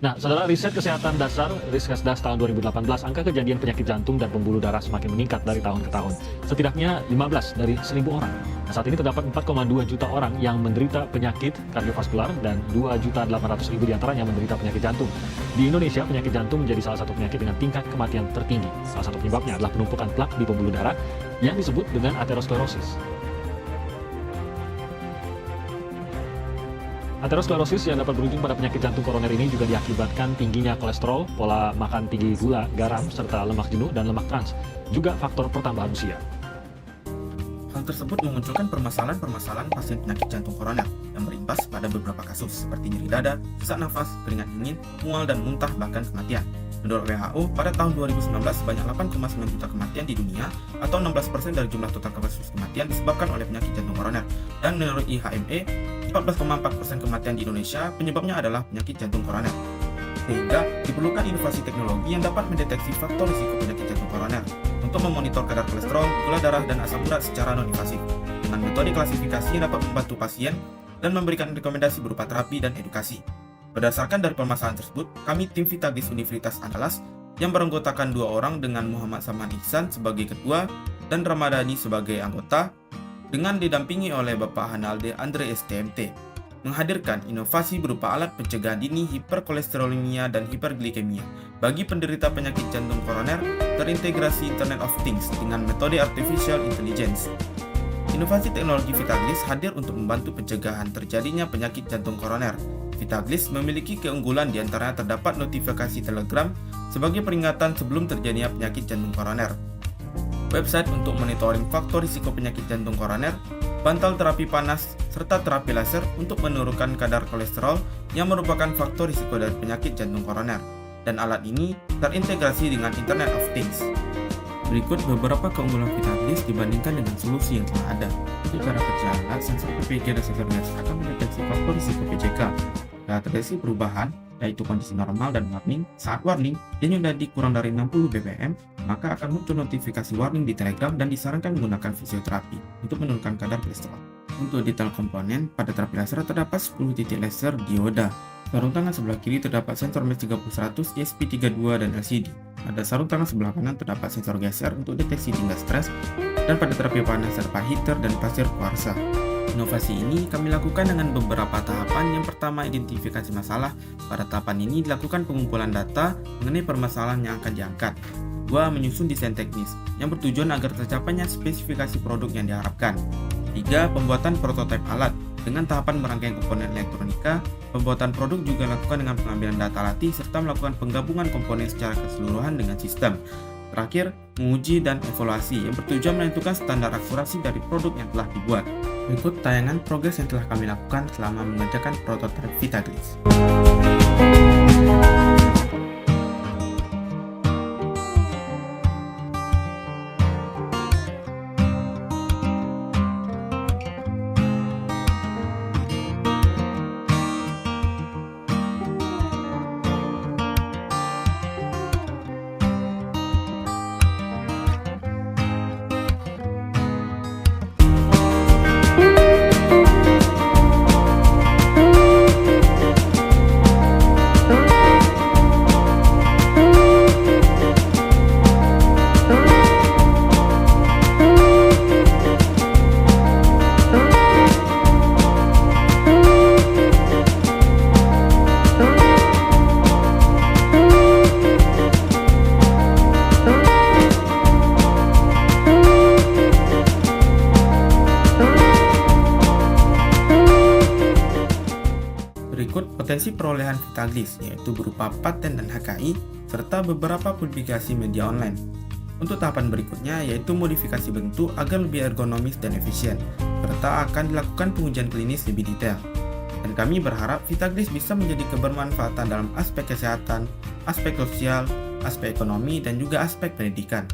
Nah, saudara, riset kesehatan dasar Riskesdas tahun 2018, angka kejadian penyakit jantung dan pembuluh darah semakin meningkat dari tahun ke tahun. Setidaknya 15 dari 1.000 orang. Nah, saat ini terdapat 4,2 juta orang yang menderita penyakit kardiovaskular dan 2.800.000 diantaranya menderita penyakit jantung. Di Indonesia, penyakit jantung menjadi salah satu penyakit dengan tingkat kematian tertinggi. Salah satu penyebabnya adalah penumpukan plak di pembuluh darah yang disebut dengan aterosklerosis. Aterosklerosis yang dapat berujung pada penyakit jantung koroner ini juga diakibatkan tingginya kolesterol, pola makan tinggi gula, garam, serta lemak jenuh dan lemak trans, juga faktor pertambahan usia. Hal tersebut memunculkan permasalahan-permasalahan pasien penyakit jantung koroner yang berimbas pada beberapa kasus seperti nyeri dada, sesak nafas, keringat dingin, mual dan muntah, bahkan kematian. Menurut WHO, pada tahun 2019 sebanyak 8,9 juta kematian di dunia atau 16% dari jumlah total kasus kematian disebabkan oleh penyakit jantung koroner. Dan menurut IHME, 14,4% kematian di Indonesia penyebabnya adalah penyakit jantung koroner. Sehingga diperlukan inovasi teknologi yang dapat mendeteksi faktor risiko penyakit jantung koroner untuk memonitor kadar kolesterol, gula darah, dan asam urat secara non-invasif dengan metode klasifikasi yang dapat membantu pasien dan memberikan rekomendasi berupa terapi dan edukasi. Berdasarkan dari permasalahan tersebut, kami tim Vitaglis Universitas Andalas yang beranggotakan 2 orang dengan Muhammad Saman Ihsan sebagai ketua dan Ramadhani sebagai anggota dengan didampingi oleh Bapak Hanalde Andre STMT, menghadirkan inovasi berupa alat pencegahan dini hiperkolesterolemia dan hiperglikemia bagi penderita penyakit jantung koroner terintegrasi Internet of Things dengan metode Artificial Intelligence. Inovasi teknologi Vitaglis hadir untuk membantu pencegahan terjadinya penyakit jantung koroner. Vitaglis memiliki keunggulan diantaranya terdapat notifikasi Telegram sebagai peringatan sebelum terjadinya penyakit jantung koroner, website untuk monitoring faktor risiko penyakit jantung koroner, bantal terapi panas, serta terapi laser untuk menurunkan kadar kolesterol yang merupakan faktor risiko dari penyakit jantung koroner. Dan alat ini terintegrasi dengan Internet of Things. Berikut beberapa keunggulan Vitaglis dibandingkan dengan solusi yang telah ada. Untuk cara kerja alat, sensor PPG dan sensor gas akan mendeteksi faktor risiko PJK. Saat terdeteksi perubahan, yaitu kondisi normal dan warning, saat warning yang sudah kurang dari 60 bpm, maka akan muncul notifikasi warning di Telegram dan disarankan menggunakan fisioterapi untuk menurunkan kadar kolesterol. Untuk detail komponen, pada terapi laser terdapat 10 titik laser dioda. Sarung tangan sebelah kiri terdapat sensor MES 30-100, ESP32 dan LCD. Pada sarung tangan sebelah kanan terdapat sensor geser untuk deteksi tingkat stres, dan pada terapi panas terdapat heater dan pasir kuarsa. Inovasi ini kami lakukan dengan beberapa tahapan. Yang pertama, identifikasi masalah. Pada tahapan ini dilakukan pengumpulan data mengenai permasalahan yang akan diangkat. 2. Menyusun desain teknis yang bertujuan agar tercapainya spesifikasi produk yang diharapkan. 3. Pembuatan prototipe alat. Dengan tahapan merangkai komponen elektronika, pembuatan produk juga dilakukan dengan pengambilan data latih serta melakukan penggabungan komponen secara keseluruhan dengan sistem. Terakhir, menguji dan evaluasi yang bertujuan menentukan standar akurasi dari produk yang telah dibuat. Berikut tayangan progres yang telah kami lakukan selama mengerjakan prototipe Vitaglis. Berikut potensi perolehan Vitaglis, yaitu berupa paten dan HKI, serta beberapa publikasi media online. Untuk tahapan berikutnya, yaitu modifikasi bentuk agar lebih ergonomis dan efisien, serta akan dilakukan pengujian klinis lebih detail. Dan kami berharap Vitaglis bisa menjadi kebermanfaatan dalam aspek kesehatan, aspek sosial, aspek ekonomi, dan juga aspek pendidikan.